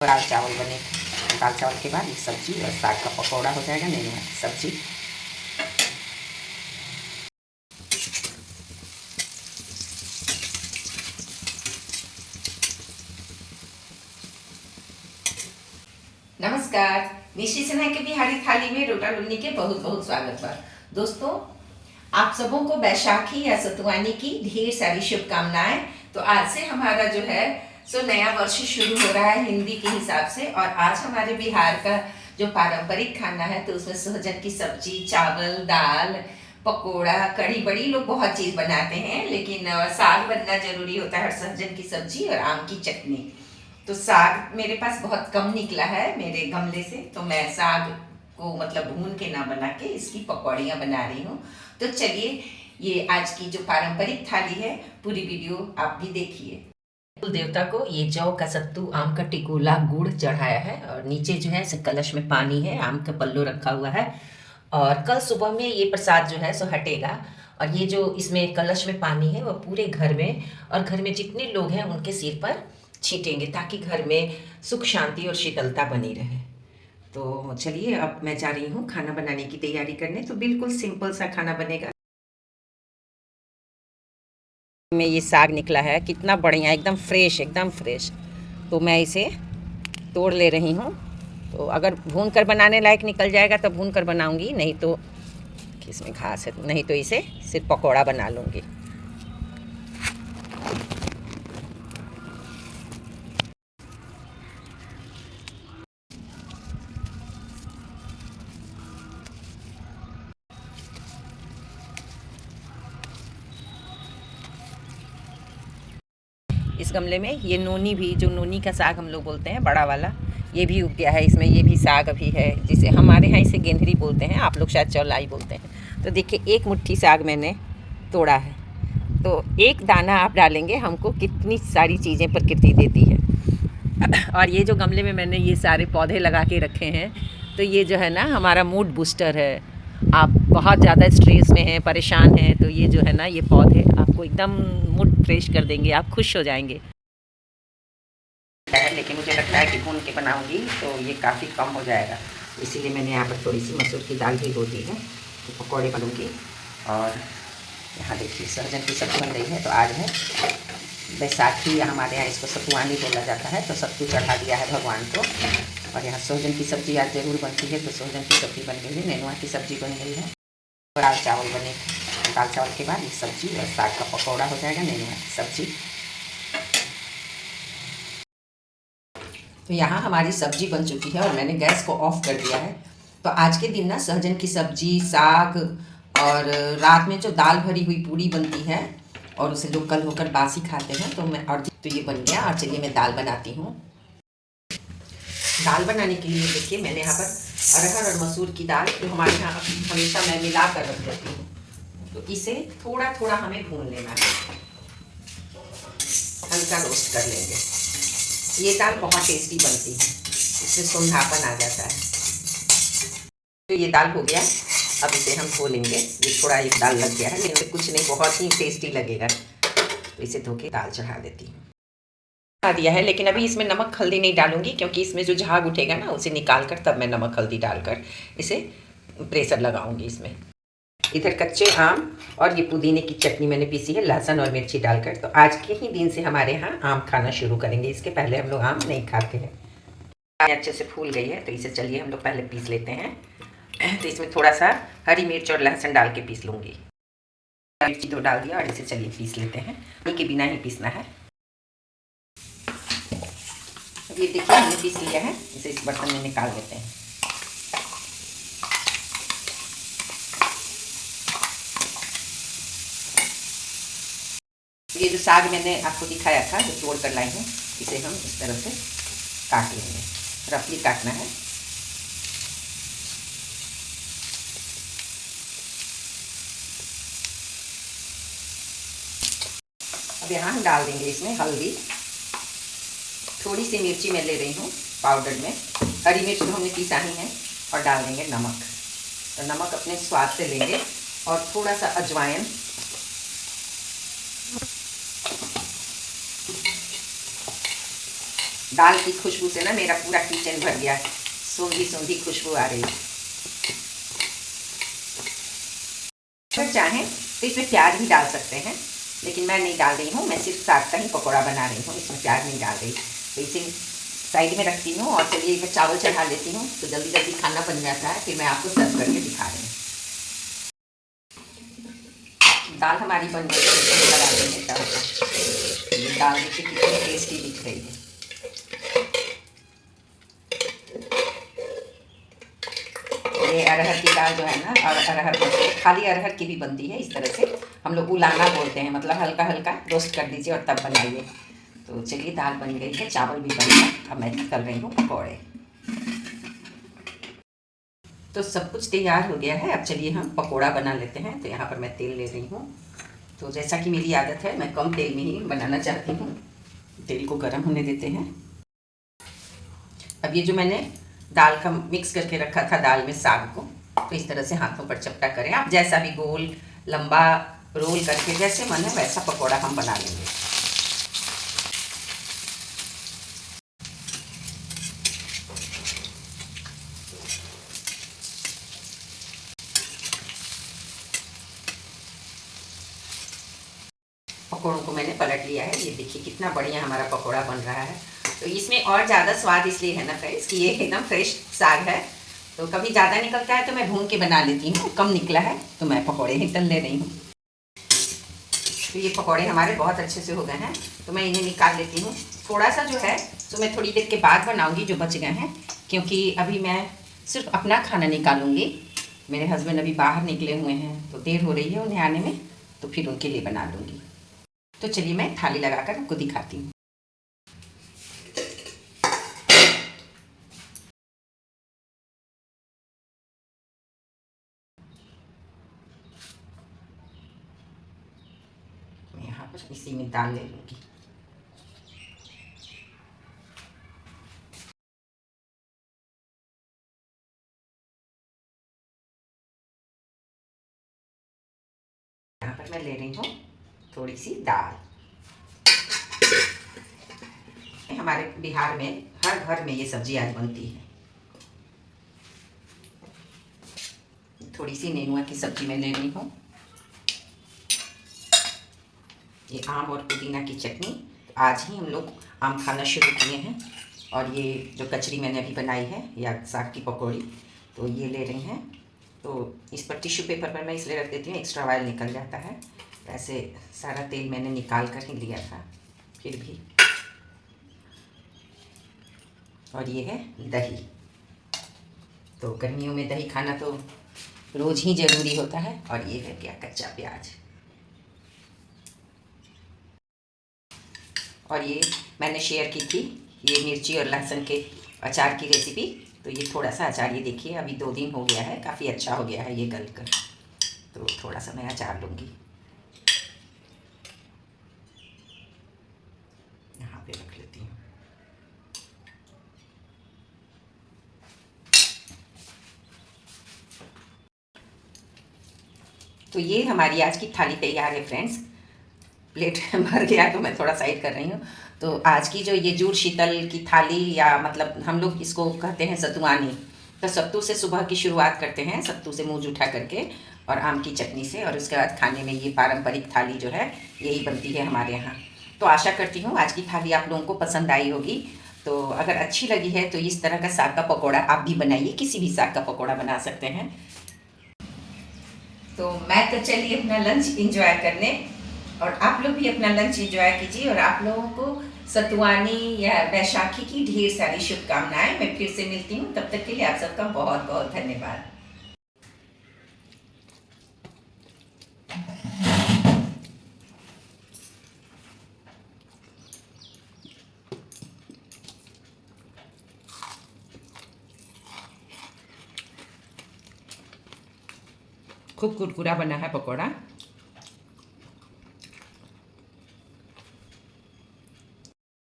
दाल चावल बने। दाल चावल के बाद ये सब्जी और साग का पकौड़ा हो जाएगा। नहीं सब्जी। नमस्कार, निशी सिन्हा के बिहारी थाली में रोटा लुन्नी के बहुत बहुत स्वागत है। दोस्तों, आप सबों को बैशाखी या सतुवानी की ढेर सारी शुभकामनाएं। तो आज से हमारा जो है सो नया वर्ष शुरू हो रहा है हिंदी के हिसाब से। और आज हमारे बिहार का जो पारंपरिक खाना है तो उसमें सहजन की सब्जी, चावल, दाल, पकोड़ा, कढ़ी, बड़ी लोग बहुत चीज़ बनाते हैं, लेकिन साग बनना जरूरी होता है। सहजन की सब्जी और आम की चटनी। तो साग मेरे पास बहुत कम निकला है मेरे गमले से, तो मैं साग को मतलब भून के ना बना के इसकी पकौड़ियाँ बना रही हूँ। तो चलिए, ये आज की जो पारंपरिक थाली है पूरी वीडियो आप भी देखिए। कुल देवता को ये जौ का सत्तू, आम का टिकोला, गुड़ चढ़ाया है और नीचे जो है कलश में पानी है, आम का पल्लो रखा हुआ है। और कल सुबह में ये प्रसाद जो है सो हटेगा। और ये जो इसमें कलश में पानी है वो पूरे घर में और घर में जितने लोग हैं उनके सिर पर छींटेंगे, ताकि घर में सुख शांति और शीतलता बनी रहे। तो चलिए, अब मैं जा रही हूँ खाना बनाने की तैयारी करने। तो बिल्कुल सिंपल सा खाना बनेगा। में ये साग निकला है, कितना बढ़िया, एकदम फ्रेश, एकदम फ्रेश। तो मैं इसे तोड़ ले रही हूँ। तो अगर भून कर बनाने लायक निकल जाएगा तो भून कर बनाऊंगी, नहीं तो इसमें घास है, नहीं तो इसे सिर्फ पकौड़ा बना लूँगी। इस गमले में ये नोनी भी, जो नोनी का साग हम लोग बोलते हैं, बड़ा वाला, ये भी उग गया है। इसमें ये भी साग अभी है, जिसे हमारे यहाँ इसे गेंदरी बोलते हैं, आप लोग शायद चौलाई बोलते हैं। तो देखिए, एक मुट्ठी साग मैंने तोड़ा है। तो एक दाना आप डालेंगे, हमको कितनी सारी चीज़ें प्रकृति देती है। और ये जो गमले में मैंने ये सारे पौधे लगा के रखे हैं, तो ये जो है ना हमारा मूड बूस्टर है। आप बहुत ज़्यादा स्ट्रेस में हैं, परेशान हैं, तो ये जो है ना ये पौधे आपको एकदम मूड फ्रेश कर देंगे, आप खुश हो जाएंगे। लेकिन मुझे लगता है कि भून के बनाऊंगी तो ये काफ़ी कम हो जाएगा, इसीलिए मैंने यहाँ पर थोड़ी सी मसूर की दाल भिगो दी है। तो पकौड़े बनूंगी। और यहाँ देखिए, सहजन की सब्जी बन रही है। तो आज है बैसाखी, हमारे यहाँ इसको सतुवानी बोला जाता है। तो सत्तू चढ़ा दिया है भगवान को। और यहाँ सहजन की सब्जी आज ज़रूर बनती है। तो सहजन की सब्जी बन गई है, नेनुआ की सब्जी बन गई है, दाल चावल बने। दाल चावल के बाद ये सब्जी और साग का पकौड़ा हो जाएगा, नेनुआ की सब्जी। तो यहाँ हमारी सब्जी बन चुकी है और मैंने गैस को ऑफ कर दिया है। तो आज के दिन ना सहजन की सब्जी, साग और रात में जो दाल भरी हुई पूड़ी बनती है और उसे लोग कल होकर बासी खाते हैं, तो मैं और तो ये बन गया। और चलिए मैं दाल बनाती हूँ। दाल बनाने के लिए देखिए, मैंने यहाँ पर अरहर और मसूर की दाल, जो हमारे यहाँ हमेशा मैं मिला कर रख देती हूँ। तो इसे थोड़ा थोड़ा हमें भून लेना है, हल्का रोस्ट कर लेंगे। ये दाल बहुत टेस्टी बनती है, इसमें सुंधापन आ जाता है। तो ये दाल हो गया, अब इसे हम धो लेंगे। ये थोड़ा एक दाल लग गया है, लेकिन कुछ नहीं, बहुत ही टेस्टी लगेगा। तो इसे धो के दाल चढ़ा देती हूँ। चढ़ा दिया है, लेकिन अभी इसमें नमक हल्दी नहीं डालूंगी, क्योंकि इसमें जो झाग उठेगा ना उसे निकाल कर तब मैं नमक हल्दी डालकर इसे प्रेशर लगाऊंगी इसमें। इधर कच्चे आम और ये पुदीने की चटनी मैंने पीसी है, लहसुन और मिर्ची डालकर। तो आज के ही दिन से हमारे यहाँ आम खाना शुरू करेंगे, इसके पहले हम लोग आम नहीं खाते हैं। अच्छे से फूल गई है, तो इसे चलिए हम लोग पहले पीस लेते हैं। तो इसमें थोड़ा सा हरी मिर्च और लहसुन डाल के पीस लूँगी। मिर्ची तो डाल दिया और इसे चलिए पीस लेते हैं, पानी के बिना ही पीसना है। ये देखिए, हमने पीस लिया है, इसे इस बर्तन में निकाल लेते हैं। ये जो साग मैंने आपको दिखाया था, जो तोड़ कर लाई हूँ, इसे हम इस तरह से काट लेंगे, रफली काटना है। अब यहाँ हम डाल देंगे इसमें हल्दी, थोड़ी सी मिर्ची मैं ले रही हूँ पाउडर में, हरी मिर्च तो हमने पीसा ही है। और डाल देंगे नमक। तो नमक अपने स्वाद से लेंगे। और थोड़ा सा अजवाइन, दाल की खुशबू से ना मेरा पूरा किचन भर गया, सूंधी सूंधी खुशबू आ रही। अगर चाहें तो इसमें प्याज भी डाल सकते हैं, लेकिन मैं नहीं डाल रही हूँ। मैं सिर्फ साग का ही पकौड़ा बना रही हूँ, इसमें प्याज नहीं डाल रही। तो इसे साइड में रखती हूँ और चलिए मैं चावल चढ़ा लेती हूँ, तो जल्दी जल्दी खाना बन जाता है। फिर मैं आपको सर्व करके दिखा रही हूँ। दाल हमारी बन गई है, लगा देंगे चावल का। ये दाल देखिए कितनी टेस्टी दिख रही है। ये अरहर की दाल जो है ना, और अरहर खाली अरहर की भी बनती है इस तरह से, हम लोग उलाना बोलते हैं, मतलब हल्का हल्का रोस्ट कर दीजिए और तब बनाइए। तो चलिए दाल बन गई है, चावल भी बन गया, अब मैं कर रही हूँ पकौड़े। तो सब कुछ तैयार हो गया है, अब चलिए हम पकोड़ा बना लेते हैं। तो यहाँ पर मैं तेल ले रही हूँ। तो जैसा कि मेरी आदत है, मैं कम तेल में ही बनाना चाहती हूँ। तेल को गर्म होने देते हैं। अब ये जो मैंने दाल का मिक्स करके रखा था, दाल में साग को, तो इस तरह से हाथों पर चपटा करें। आप जैसा भी गोल लंबा रोल करके जैसे मन है वैसा पकोड़ा हम बना लेंगे। पकौड़ों को मैंने पलट लिया है, ये देखिए कितना बढ़िया हमारा पकौड़ा बन रहा है। तो इसमें और ज़्यादा स्वाद इसलिए है ना फ्रेंड्स कि ये एकदम फ्रेश साग है। तो कभी ज़्यादा निकलता है तो मैं भून के बना लेती हूँ, कम निकला है तो मैं पकौड़े ही तल ले रही हूँ। तो ये पकौड़े हमारे बहुत अच्छे से हो गए हैं, तो मैं इन्हें निकाल लेती हूँ। थोड़ा सा जो है तो मैं थोड़ी देर के बाद बनाऊँगी जो बच गए हैं, क्योंकि अभी मैं सिर्फ अपना खाना निकालूँगी। मेरे हस्बैंड अभी बाहर निकले हुए हैं, तो देर हो रही है उन्हें आने में, तो फिर उनके लिए बना लूँगी। तो चलिए मैं थाली लगाकर आपको दिखाती हूँ। मैं यहाँ पर इसी में दाल ले लूँगी। यहाँ पर मैं ले रही हूँ थोड़ी सी दाल। हमारे बिहार में हर घर में ये सब्जी आज बनती है। थोड़ी सी नेनुआ की सब्जी मैं ले रही हूँ। ये आम और पुदीना की चटनी, आज ही हम लोग आम खाना शुरू किए हैं। और ये जो कचरी मैंने अभी बनाई है या साग की पकौड़ी, तो ये ले रही हैं। तो इस पर टिश्यू पेपर पर मैं इसलिए रख देती हूँ, एक्स्ट्रा ऑयल निकल जाता है। वैसे सारा तेल मैंने निकाल कर ही लिया था, फिर भी। और ये है दही। तो गर्मियों में दही खाना तो रोज़ ही ज़रूरी होता है। और ये है क्या, कच्चा प्याज। और ये मैंने शेयर की थी ये मिर्ची और लहसुन के अचार की रेसिपी। तो ये थोड़ा सा अचार, ये देखिए अभी 2 दिन हो गया है, काफ़ी अच्छा हो गया है ये गल कर। तो थोड़ा सा मैं अचार लूँगी, यहाँ पे रख लेती हूँ। तो ये हमारी आज की थाली तैयार है फ्रेंड्स। प्लेट भर गया तो मैं थोड़ा साइड कर रही हूँ। तो आज की जो ये जूड़ शीतल की थाली, या मतलब हम लोग इसको कहते हैं सतुआनी। तो सत्तू से सुबह की शुरुआत करते हैं, सत्तू से मुँह उठा करके और आम की चटनी से, और उसके बाद खाने में ये पारंपरिक थाली जो है यही बनती है हमारे यहाँ। तो आशा करती हूँ आज की थाली आप लोगों को पसंद आई होगी। तो अगर अच्छी लगी है तो इस तरह का साग का पकौड़ा आप भी बनाइए, किसी भी साग का पकौड़ा बना सकते हैं। तो मैं तो चलिए अपना लंच एंजॉय करने, और आप लोग भी अपना लंच एंजॉय कीजिए। और आप लोगों को सतुआनी या बैसाखी की ढेर सारी शुभकामनाएं। मैं फिर से मिलती हूँ, तब तक के लिए आप सबका बहुत बहुत धन्यवाद। खूब कुरकुरा बना है पकौड़ा।